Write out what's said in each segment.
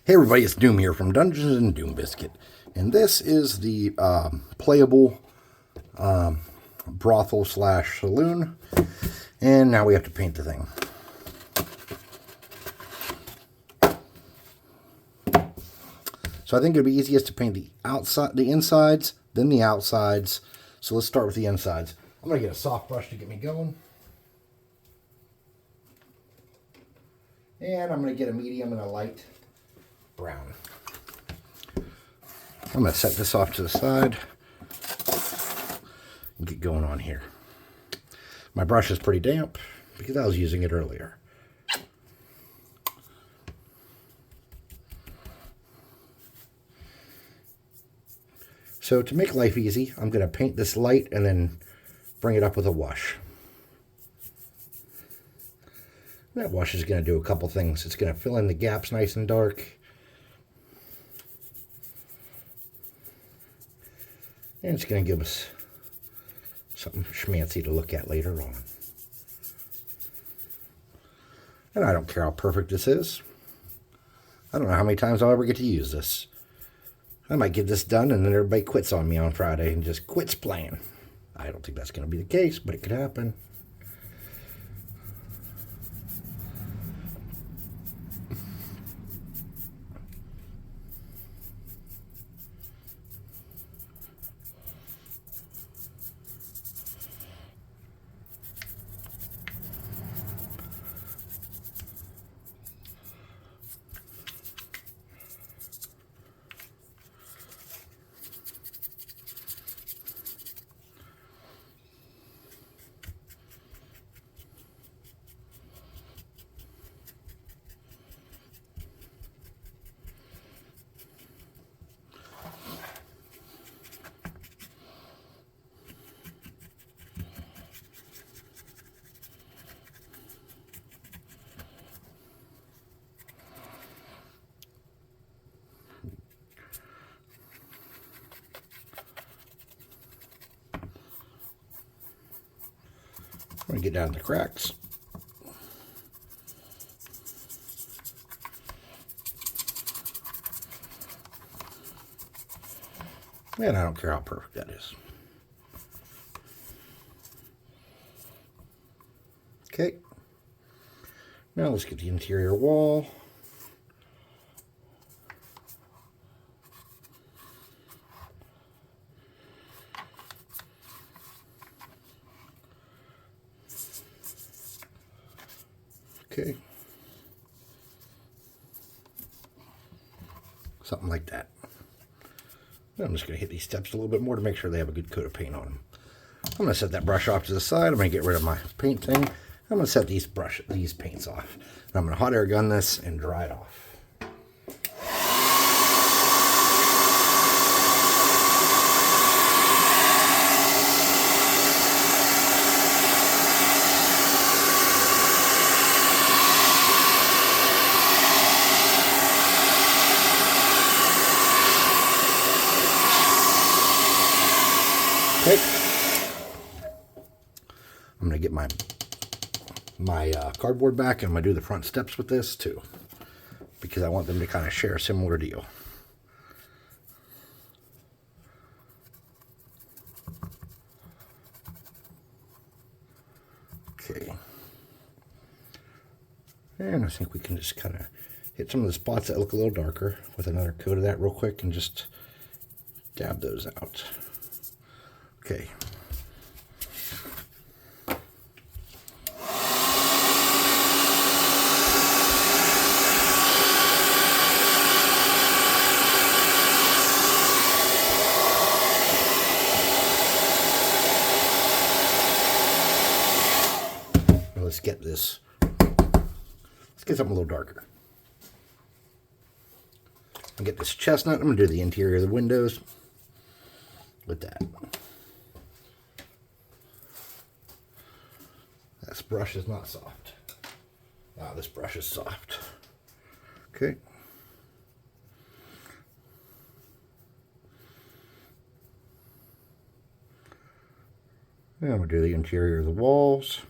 Hey everybody, it's Doom here from Dungeons and Doom Biscuit, and this is the playable brothel slash saloon, and now we have to paint the thing. So I think it'd be easiest to paint the insides, then the outsides. So let's start with the insides. I'm gonna get a soft brush to get me going, and I'm gonna get a medium and a light brown. I'm going to set this off to the side and get going on here. My brush is pretty damp because I was using it earlier. So to make life easy, I'm going to paint this light and then bring it up with a wash. That wash is going to do a couple things. It's going to fill in the gaps nice and dark. And it's going to give us something schmancy to look at later on. And I don't care how perfect this is. I don't know how many times I'll ever get to use this. I might get this done and then everybody quits on me on Friday and just quits playing. I don't think that's going to be the case, but it could happen. I'm going to get down to the cracks. And I don't care how perfect that is. Okay. Now let's get the interior wall. Okay. Something like that. I'm just going to hit these steps a little bit more to make sure they have a good coat of paint on them. I'm going to set that brush off to the side. I'm going to get rid of my paint thing. I'm going to set these paints off. And I'm going to hot air gun this and dry it off. Okay. I'm going to get my cardboard back, and I'm going to do the front steps with this too, because I want them to kind of share a similar deal. Okay. And I think we can just kind of hit some of the spots that look a little darker with another coat of that real quick and just dab those out. Okay. Let's get this. Let's get something a little darker. I'll get this chestnut. I'm going to do the interior of the windows with that. This brush is not soft. Ah, this brush is soft. Okay. And I'm going to do the interior of the walls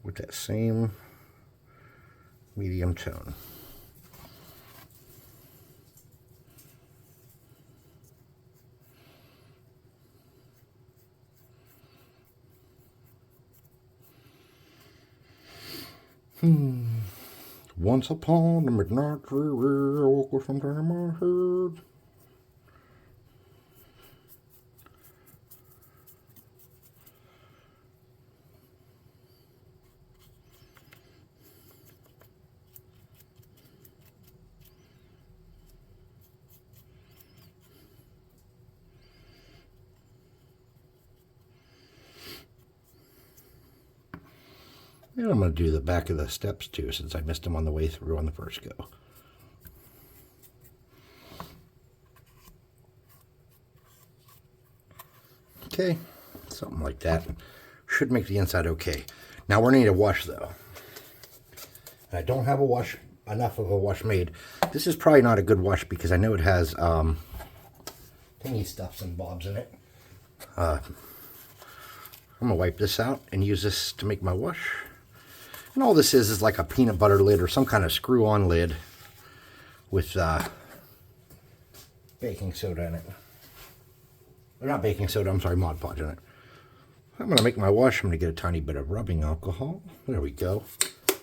with that same medium tone. Once upon a midnight dreary, with something in my head. And I'm going to do the back of the steps too, since I missed them on the way through on the first go. Okay, something like that. Should make the inside okay. Now we're going to need a wash though. And I don't have enough of a wash made. This is probably not a good wash because I know it has thingy stuffs and bobs in it. I'm going to wipe this out and use this to make my wash. And all this is like a peanut butter lid or some kind of screw-on lid with baking soda in it. Or not baking soda, I'm sorry, Mod Podge in it. I'm going to make my wash. I'm going to get a tiny bit of rubbing alcohol. There we go.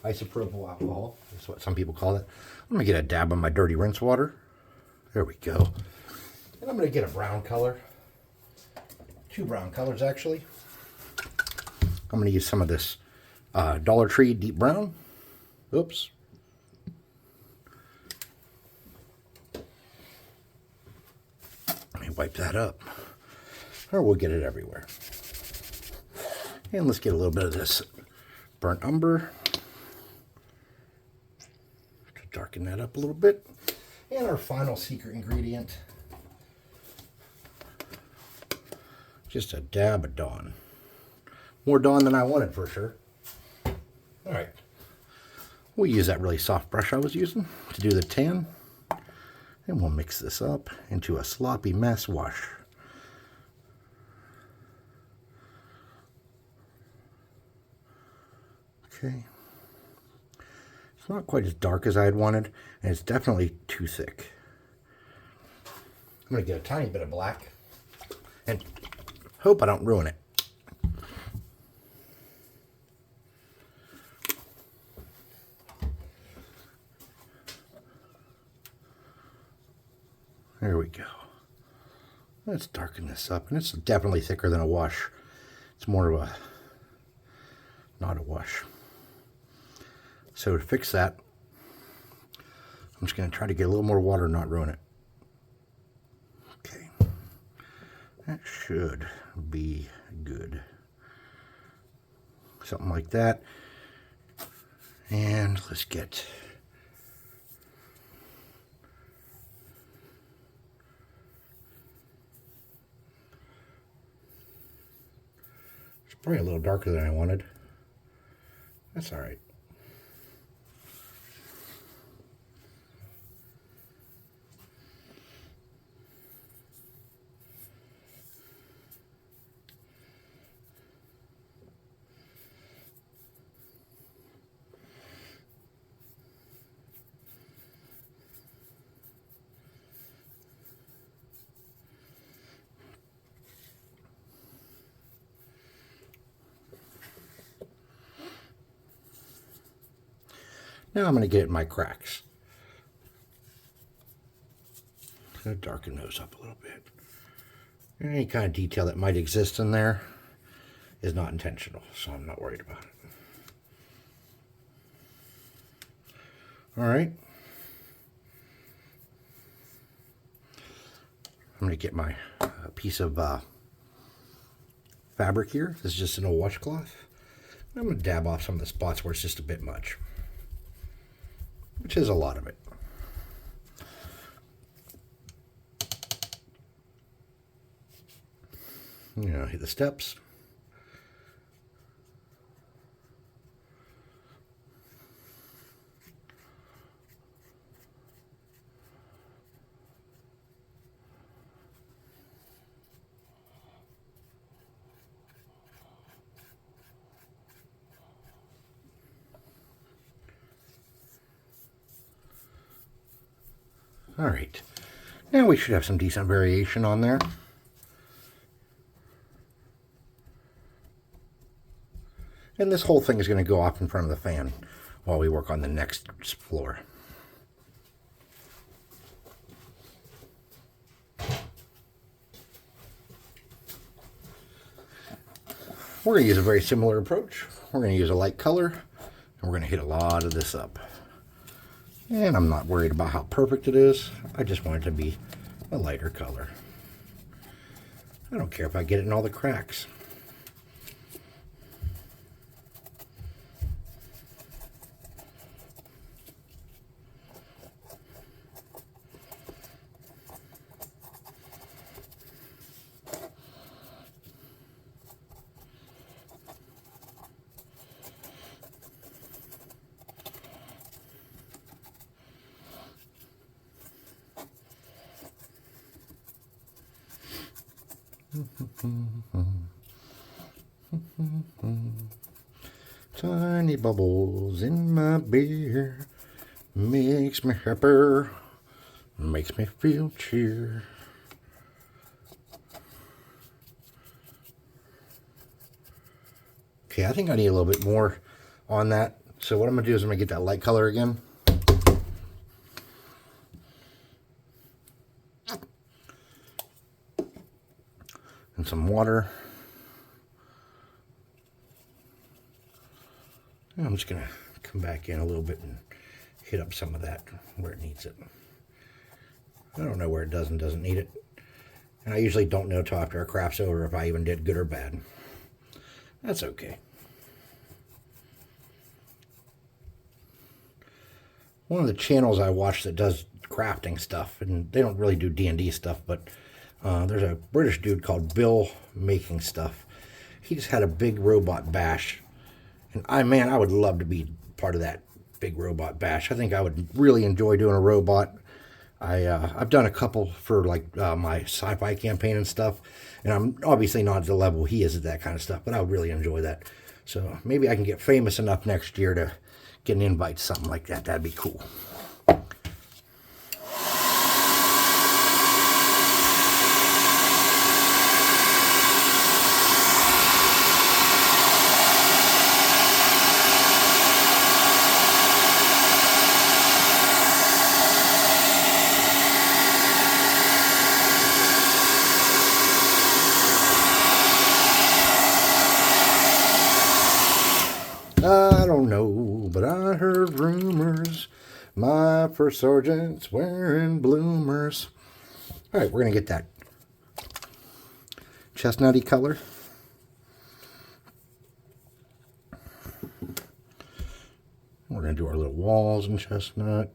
Isopropyl alcohol. That's what some people call it. I'm going to get a dab on my dirty rinse water. There we go. And I'm going to get a brown color. 2 brown colors, actually. I'm going to use some of this Dollar Tree Deep Brown. Oops. Let me wipe that up. Or we'll get it everywhere. And let's get a little bit of this burnt umber to darken that up a little bit. And our final secret ingredient, just a dab of Dawn. More Dawn than I wanted for sure. All right, we'll use that really soft brush I was using to do the tan, and we'll mix this up into a sloppy mess wash. Okay, it's not quite as dark as I had wanted, and it's definitely too thick. I'm going to get a tiny bit of black, and hope I don't ruin it. There we go. Let's darken this up. And it's definitely thicker than a wash. It's more of a, not a wash. So to fix that, I'm just going to try to get a little more water and not ruin it. Okay. That should be good. Something like that. And let's get... Probably a little darker than I wanted. That's all right. Now I'm going to get my cracks. I'm going to darken those up a little bit. Any kind of detail that might exist in there is not intentional, so I'm not worried about it. All right. I'm going to get my piece of fabric here. This is just an old washcloth. I'm going to dab off some of the spots where it's just a bit much, which is a lot of it. You know, hit the steps. All right, now we should have some decent variation on there. And this whole thing is going to go off in front of the fan while we work on the next floor. We're going to use a very similar approach. We're going to use a light color, and we're going to hit a lot of this up. And I'm not worried about how perfect it is. I just want it to be a lighter color. I don't care if I get it in all the cracks. Tiny bubbles in my beer makes me happy, makes me feel cheer. Okay, I think I need a little bit more on that. So what I'm going to do is I'm going to get that light color again. And some water. And I'm just going to come back in a little bit and hit up some of that where it needs it. I don't know where it does and doesn't need it. And I usually don't know till after a craft's over if I even did good or bad. That's okay. One of the channels I watch that does crafting stuff, and they don't really do D&D stuff, but there's a British dude called Bill Making Stuff. He just had a big robot bash. And I would love to be part of that big robot bash. I think I would really enjoy doing a robot. I've done a couple for like my sci-fi campaign and stuff. And I'm obviously not at the level he is at that kind of stuff, but I would really enjoy that. So maybe I can get famous enough next year to get an invite to something like that. That'd be cool. I don't know, but I heard rumors. My first sergeant's wearing bloomers. All right, we're going to get that chestnutty color. We're going to do our little walls in chestnut.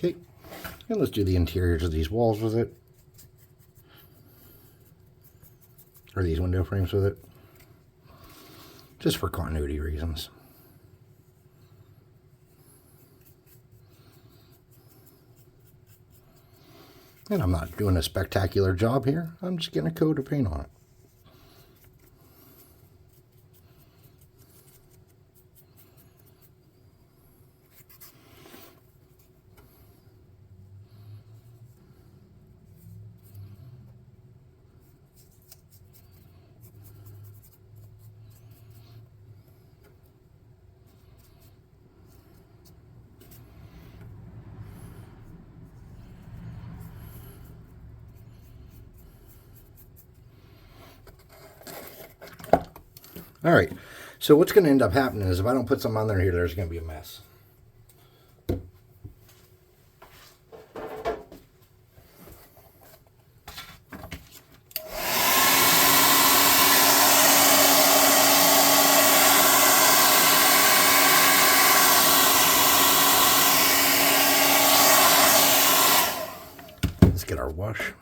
Okay, and let's do the interiors of these walls with it. Or these window frames with it. Just for continuity reasons. And I'm not doing a spectacular job here. I'm just getting a coat of paint on it. All right, so what's going to end up happening is if I don't put some on there here, there's going to be a mess. Let's get our wash.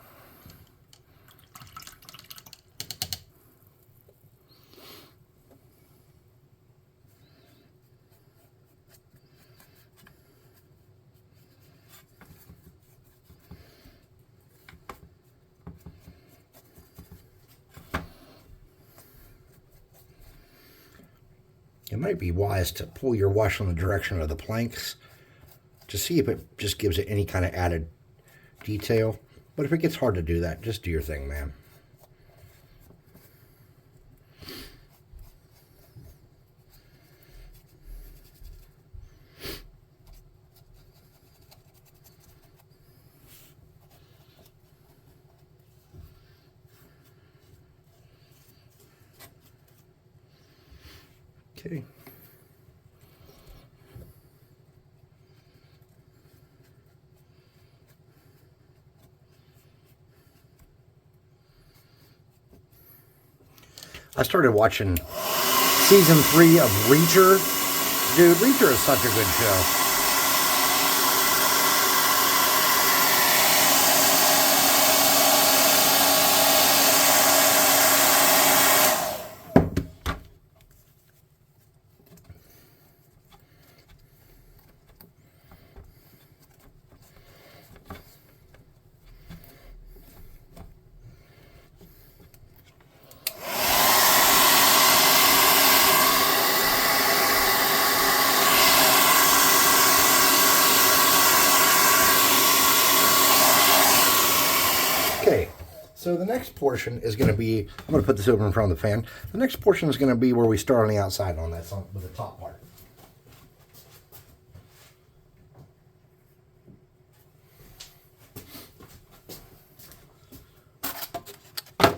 It might be wise to pull your wash in the direction of the planks to see if it just gives it any kind of added detail. But if it gets hard to do that, just do your thing, man. Okay. I started watching season 3 of Reacher. Dude, Reacher is such a good show. Okay, so the next portion is going to be, I'm going to put this over in front of the fan. The next portion is going to be where we start on the outside on that, with the top part.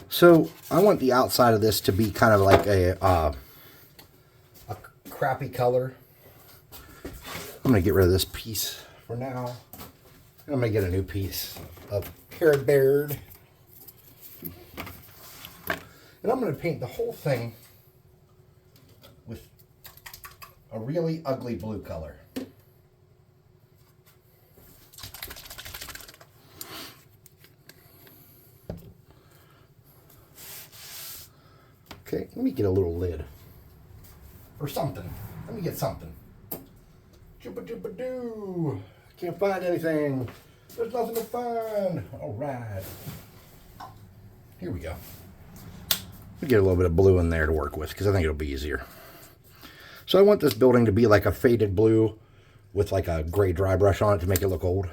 So I want the outside of this to be kind of like a crappy color. I'm going to get rid of this piece for now. I'm going to get a new piece of Carrot Beard. And I'm going to paint the whole thing with a really ugly blue color. Okay, let me get a little lid. Or something. Let me get something. Jibba-jibba-doo. Can't find anything. There's nothing to find. All right. Here we go. Let me get a little bit of blue in there to work with because I think it'll be easier. So I want this building to be like a faded blue with like a gray dry brush on it to make it look old.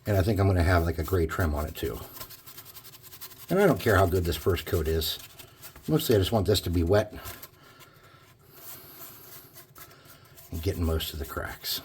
And I think I'm going to have like a gray trim on it too. And I don't care how good this first coat is. Mostly I just want this to be wet and getting most of the cracks.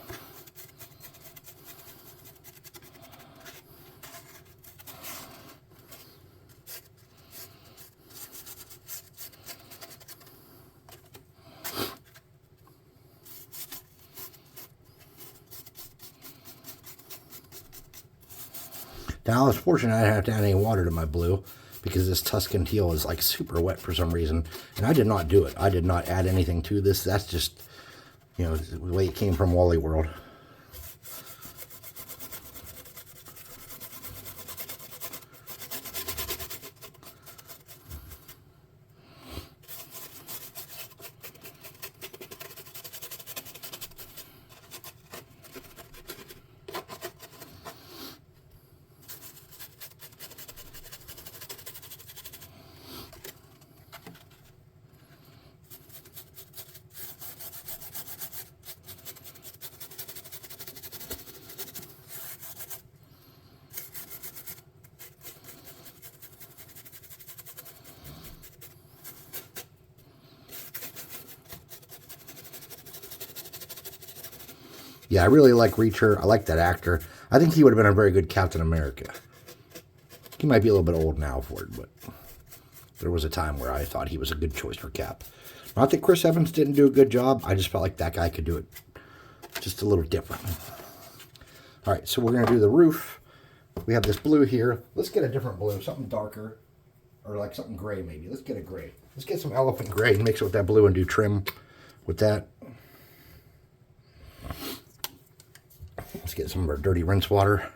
Now I was fortunate I didn't have to add any water to my blue because this Tuscan teal is like super wet for some reason. And I did not do it. I did not add anything to this. That's just, you know, the way it came from Wally World. Yeah, I really like Reacher. I like that actor. I think he would have been a very good Captain America. He might be a little bit old now for it, but there was a time where I thought he was a good choice for Cap. Not that Chris Evans didn't do a good job. I just felt like that guy could do it just a little different. All right, so we're going to do the roof. We have this blue here. Let's get a different blue, something darker, or like something gray maybe. Let's get a gray. Let's get some elephant gray and mix it with that blue and do trim with that. Let's get some of our dirty rinse water.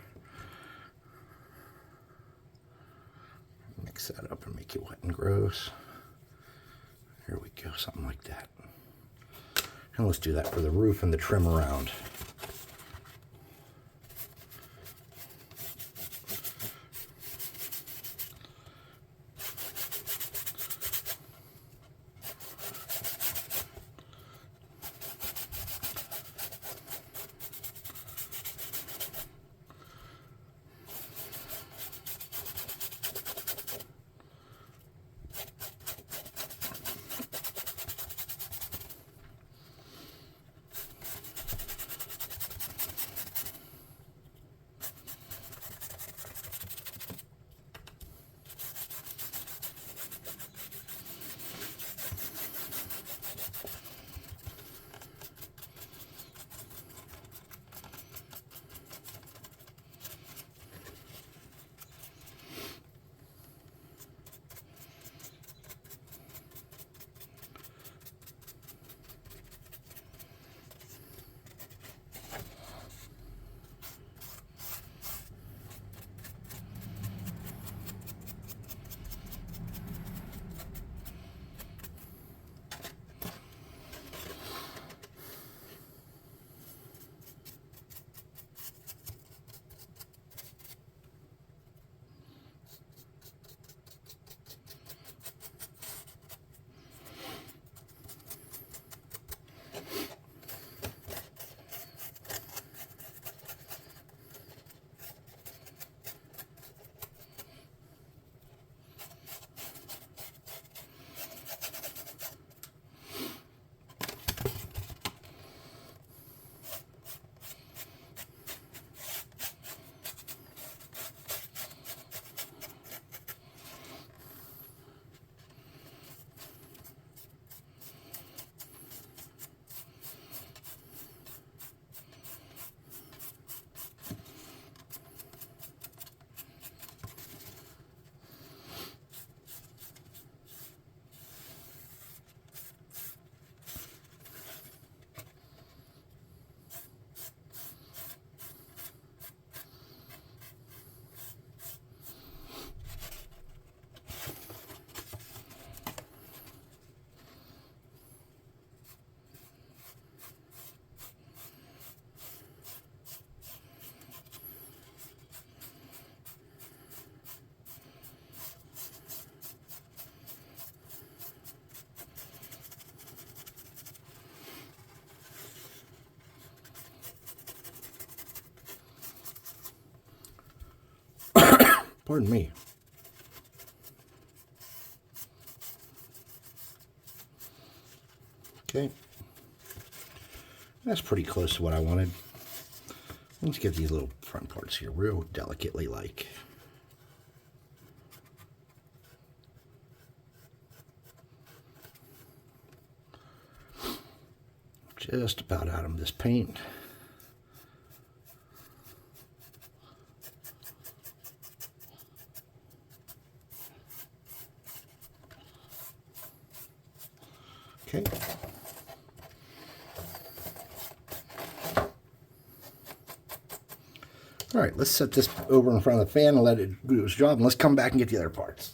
Mix that up and make it wet and gross. Here we go, something like that. And let's do that for the roof and the trim around. Pardon me. Okay. That's pretty close to what I wanted. Let's get these little front parts here real delicately like. Just about out of this paint. Okay. All right, let's set this over in front of the fan and let it do its job, and let's come back and get the other parts.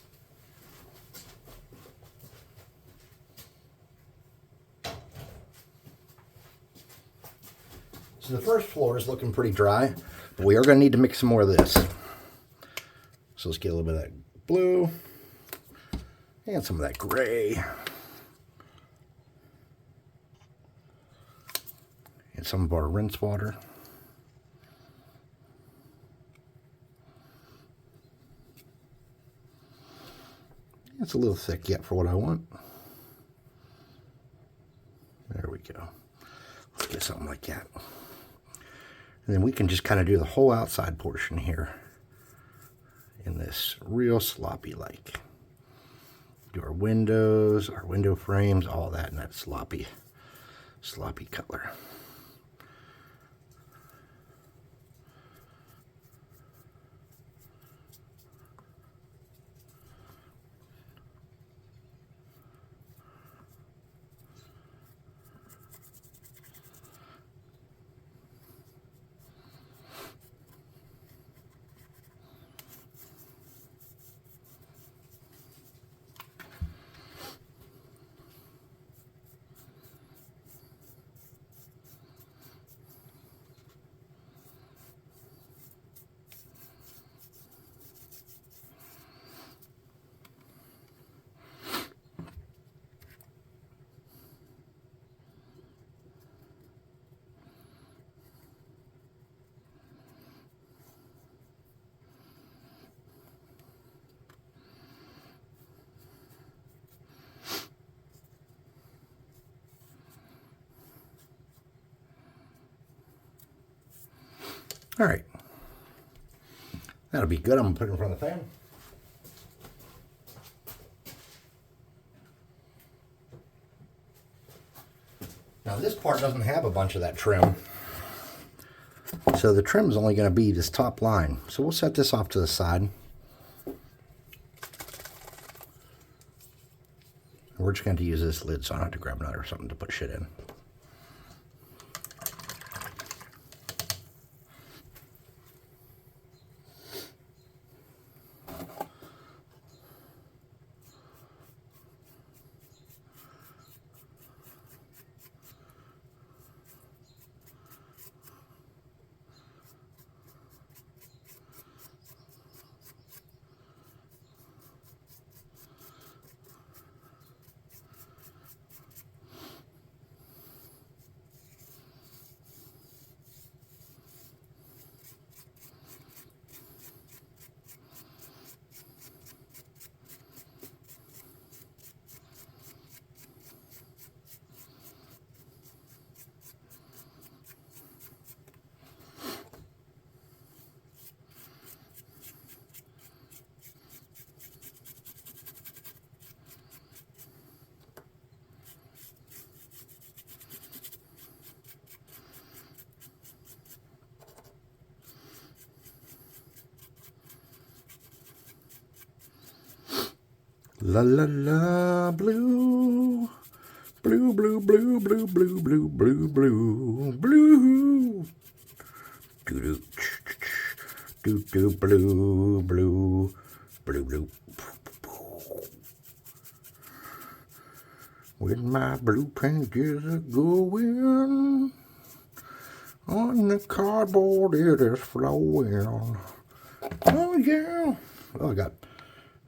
So the first floor is looking pretty dry, but we are going to need to mix some more of this. So let's get a little bit of that blue and some of that gray. And some of our rinse water. It's a little thick yet for what I want. There we go. Let's get something like that. And then we can just kind of do the whole outside portion here in this real sloppy like. Do our windows, our window frames, all that in that sloppy color. All right, that'll be good. I'm gonna put it in front of the fan. Now this part doesn't have a bunch of that trim, so the trim is only going to be this top line. So we'll set this off to the side. We're just going to use this lid so I don't have to grab another or something to put shit in. La la la, blue, blue, blue, blue, blue, blue, blue, blue, blue, blue, do do do do, blue, blue, blue, blue. With my blue pages a going on the cardboard, it is flowing. Oh yeah. Oh, I got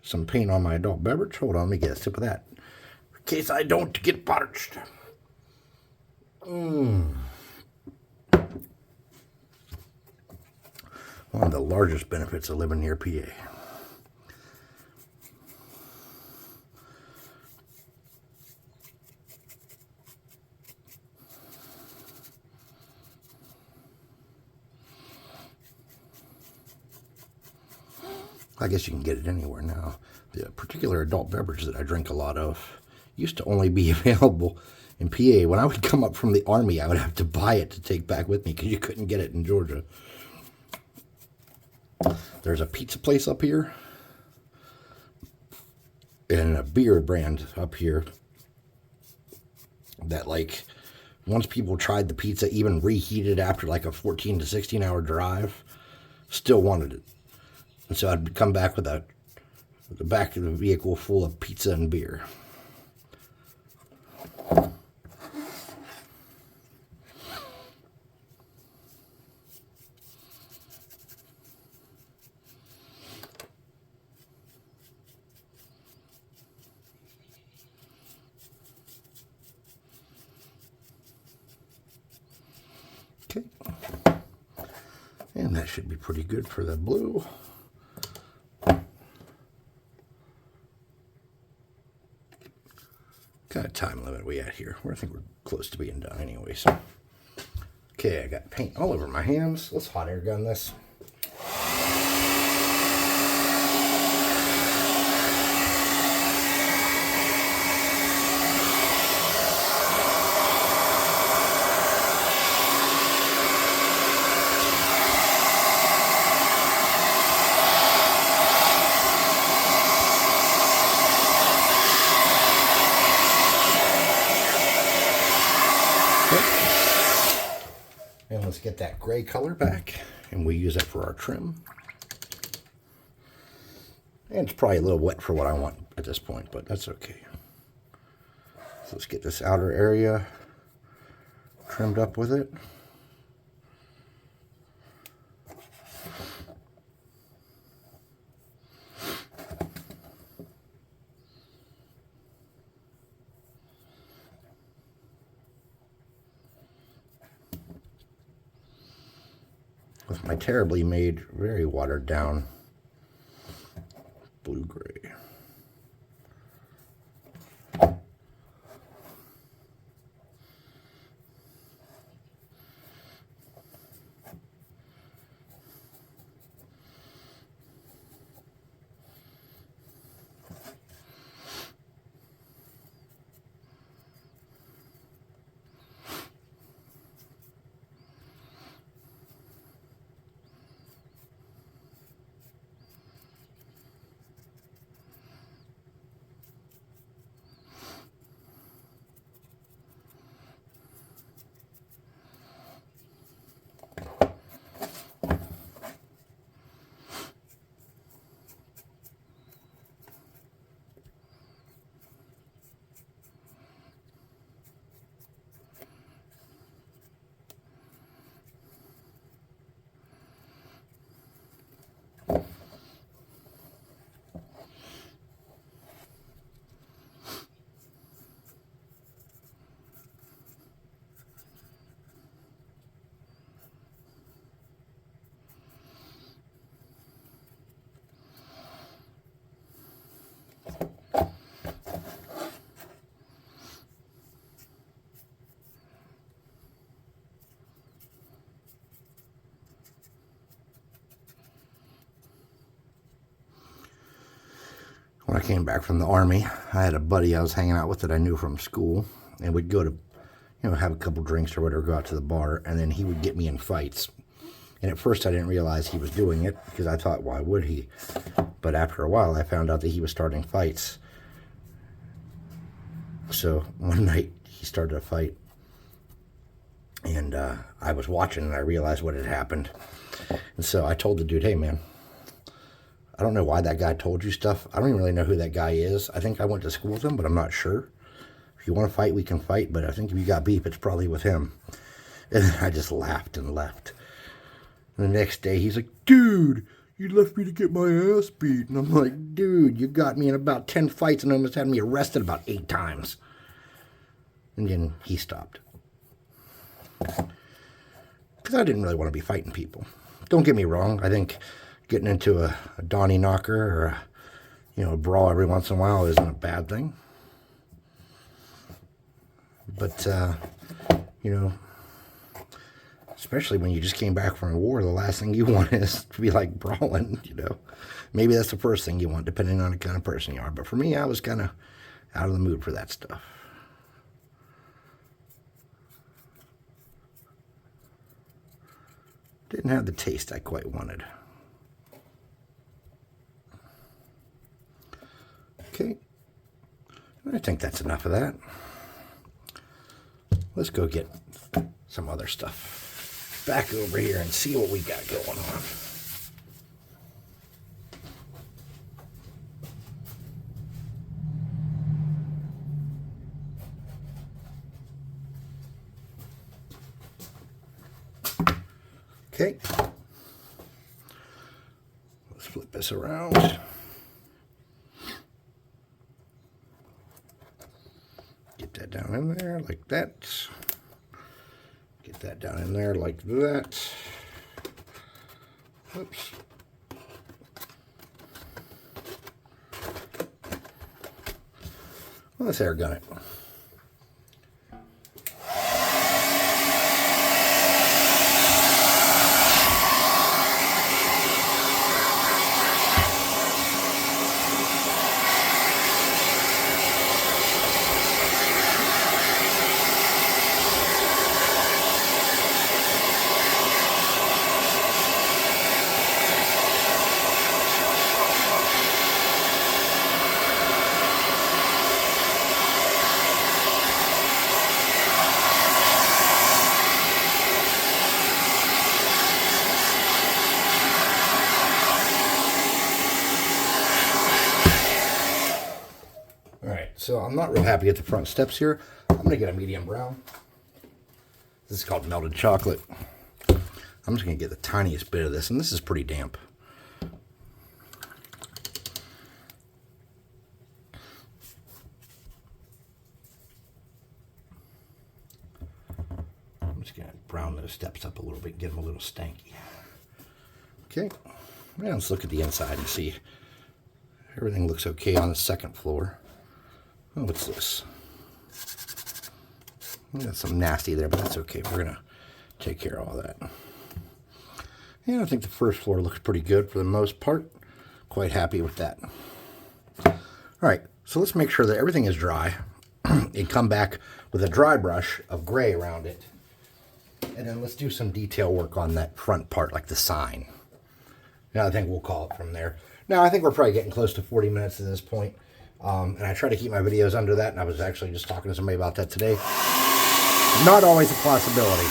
some paint on my adult beverage. Hold on, let me get a sip of that in case I don't get parched. One of the largest benefits of living near PA. I guess you can get it anywhere now. The particular adult beverage that I drink a lot of used to only be available in PA. When I would come up from the Army, I would have to buy it to take back with me because you couldn't get it in Georgia. There's a pizza place up here and a beer brand up here that, like, once people tried the pizza, even reheated after like a 14 to 16 hour drive, still wanted it. And so I'd come back with the back of the vehicle full of pizza and beer. Okay. And that should be pretty good for the blue. Kind of time limit we at here? I think we're close to being done anyway. So Okay, I got paint all over my hands. Let's hot air gun this. And let's get that gray color back, and we use it for our trim. And it's probably a little wet for what I want at this point, but that's okay. So let's get this outer area trimmed up with it. With my terribly made, very watered down blue-gray. When I came back from the Army, I had a buddy I was hanging out with that I knew from school, and we'd go to, have a couple drinks or whatever, go out to the bar, and then he would get me in fights. And at first I didn't realize he was doing it, because I thought, why would he? But after a while, I found out that he was starting fights. So one night, he started a fight, and I was watching, and I realized what had happened. And so I told the dude, hey, man, I don't know why that guy told you stuff. I don't even really know who that guy is. I think I went to school with him, but I'm not sure. If you want to fight, we can fight, but I think if you got beef, it's probably with him. And then I just laughed and left. And the next day, he's like, dude, you left me to get my ass beat. And I'm like, dude, you got me in about 10 fights and almost had me arrested about 8 times. And then he stopped. Because I didn't really want to be fighting people. Don't get me wrong. I think getting into a Donnie knocker or a brawl every once in a while isn't a bad thing. But, especially when you just came back from a war, the last thing you want is to be like brawling, Maybe that's the first thing you want, depending on the kind of person you are. But for me, I was kind of out of the mood for that stuff. Didn't have the taste I quite wanted. Okay, I think that's enough of that. Let's go get some other stuff back over here and see what we got going on. Okay, let's flip this around. Get that down in there like that. Get that down in there like that. Oops. Well, let's air gun it. All right, so I'm not real happy at the front steps here. I'm going to get a medium brown. This is called melted chocolate. I'm just going to get the tiniest bit of this, and this is pretty damp. I'm just going to brown those steps up a little bit, get them a little stanky. Okay, now let's look at the inside and see. Everything looks okay on the second floor. Oh, what's this? We got some nasty there, but that's okay. We're going to take care of all that. Yeah, I think the first floor looks pretty good for the most part. Quite happy with that. All right, so let's make sure that everything is dry and come back with a dry brush of gray around it. And then let's do some detail work on that front part, like the sign. Now I think we'll call it from there. Now I think we're probably getting close to 40 minutes at this point. And I try to keep my videos under that, and I was actually just talking to somebody about that today. Not always a possibility.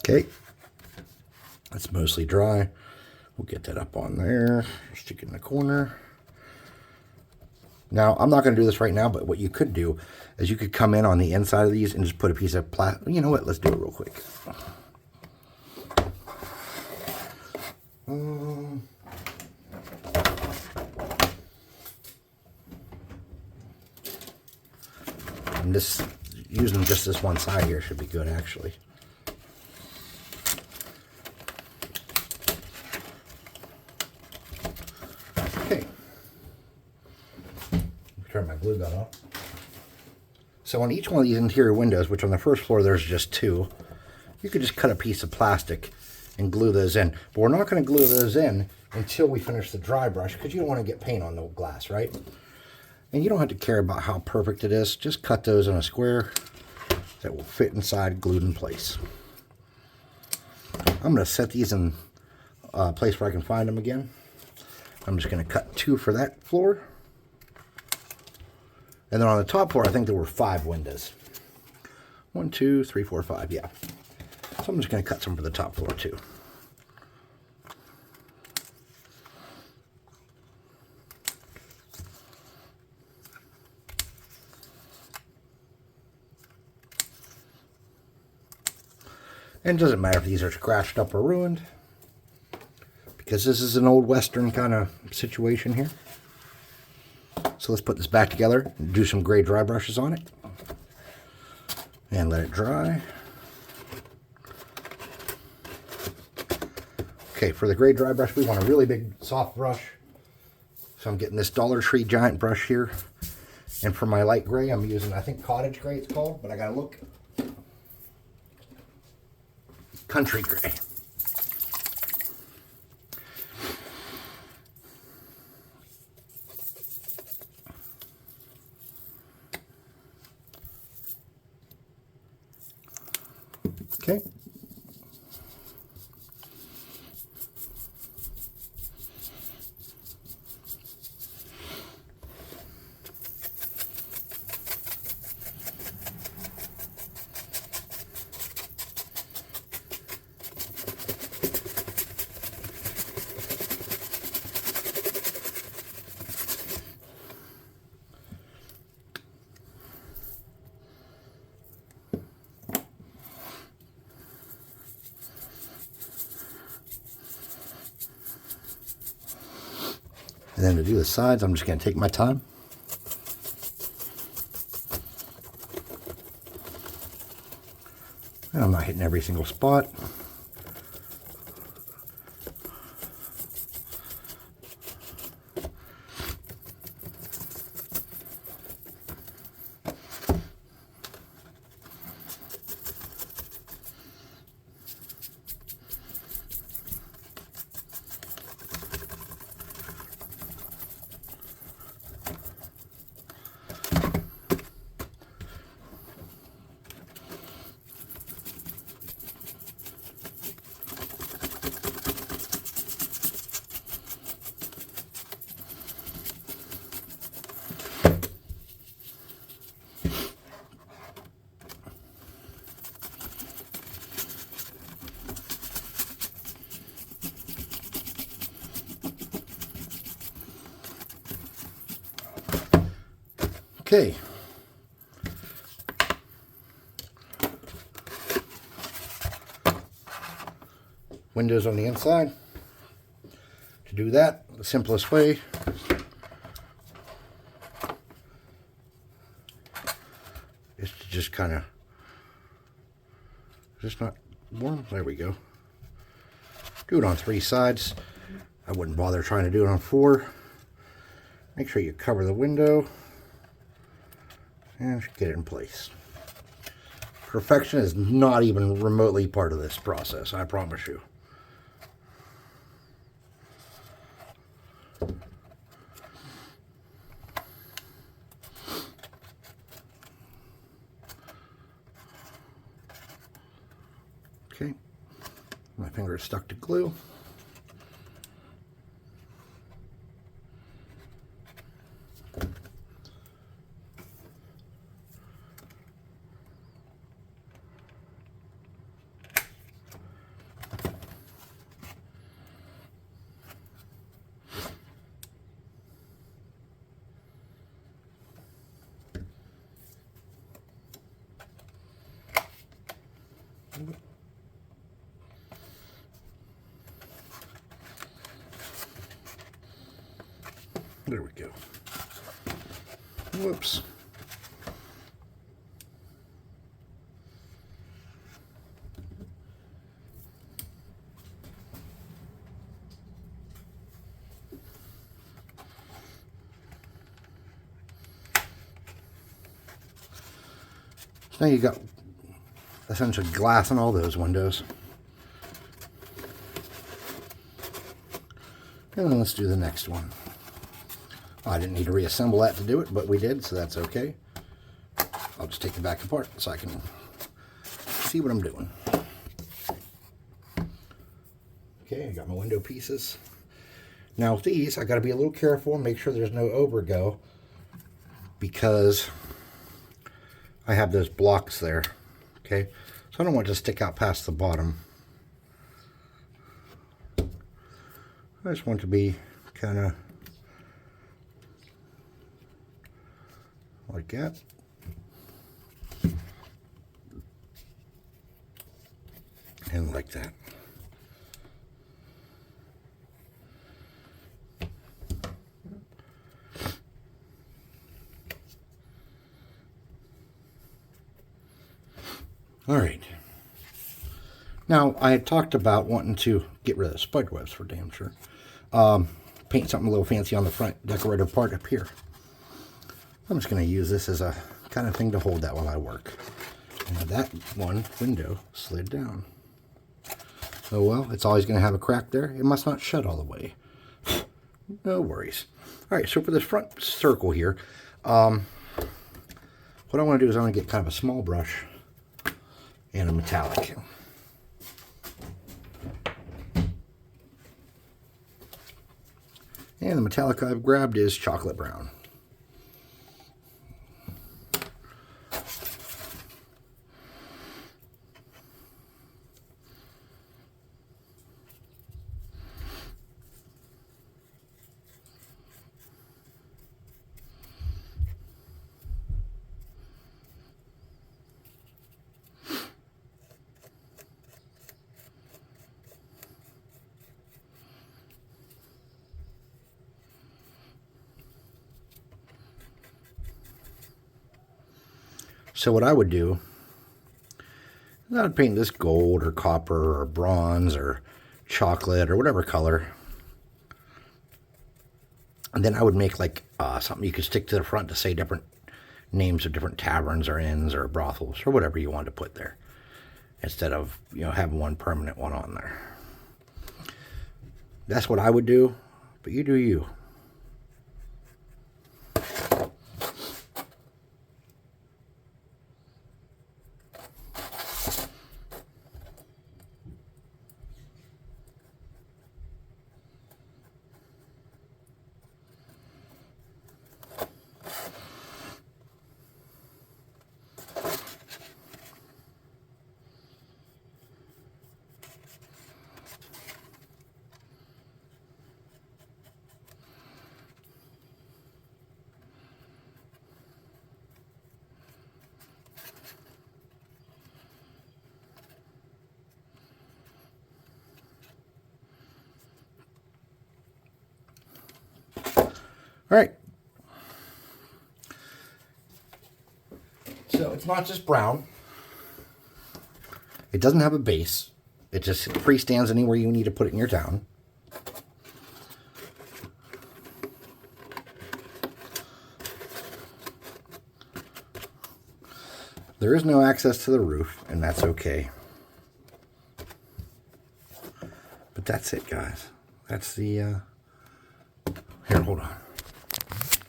Okay, that's mostly dry. We'll get that up on there, stick it in the corner. Now, I'm not going to do this right now, but what you could do is you could come in on the inside of these and just put a piece of plastic. You know what? Let's do it real quick. And this, using just this one side here should be good, actually. Okay. Turn my glue gun off. So on each one of these interior windows, which on the first floor there's just 2, you could just cut a piece of plastic and glue those in. But we're not going to glue those in until we finish the dry brush, because you don't want to get paint on the glass, right? And you don't have to care about how perfect it is. Just cut those in a square that will fit inside, glued in place. I'm going to set these in a place where I can find them again. I'm just going to cut 2 for that floor. And then on the top floor, I think there were 5 windows. 1, 2, 3, 4, 5, yeah. So I'm just going to cut some for the top floor too. And it doesn't matter if these are scratched up or ruined, because this is an old Western kind of situation here. So let's put this back together and do some gray dry brushes on it. And let it dry. Okay, for the gray dry brush, we want a really big soft brush. So I'm getting this Dollar Tree giant brush here. And for my light gray, I'm using, I think cottage gray it's called, but I gotta look. Country gray. Okay. And then to do the sides, I'm just going to take my time. And I'm not hitting every single spot. Okay. Windows on the inside. To do that, the simplest way is to just kind of, just not warm. There we go. Do it on 3 sides. I wouldn't bother trying to do it on 4. Make sure you cover the window and get it in place. Perfection is not even remotely part of this process, I promise you. Okay, my finger is stuck to glue. There we go. Whoops. So now you got essentially glass in all those windows. And then let's do the next one. I didn't need to reassemble that to do it, but we did, so that's okay. I'll just take it back apart so I can see what I'm doing. Okay, I got my window pieces. Now with these, I got to be a little careful and make sure there's no overgo, because I have those blocks there. Okay, so I don't want it to stick out past the bottom. I just want it to be kind of like that. And like that. All right. Now, I had talked about wanting to get rid of the spider webs for damn sure. Paint something a little fancy on the front decorative part up here. I'm just going to use this as a kind of thing to hold that while I work. And that one window slid down. Oh well, it's always going to have a crack there. It must not shut all the way. No worries. All right, so for this front circle here, what I want to do is I want to get kind of a small brush and a metallic. And the metallic I've grabbed is chocolate brown. So what I would do I would paint this gold or copper or bronze or chocolate or whatever color. And then I would make like something you could stick to the front to say different names of different taverns or inns or brothels or whatever you wanted to put there, instead of, you know, having one permanent one on there. That's what I would do, but you do you. All right. So it's not just brown. It doesn't have a base. It just freestands anywhere you need to put it in your town. There is no access to the roof, and that's okay. But that's it, guys. That's the... Here, hold on.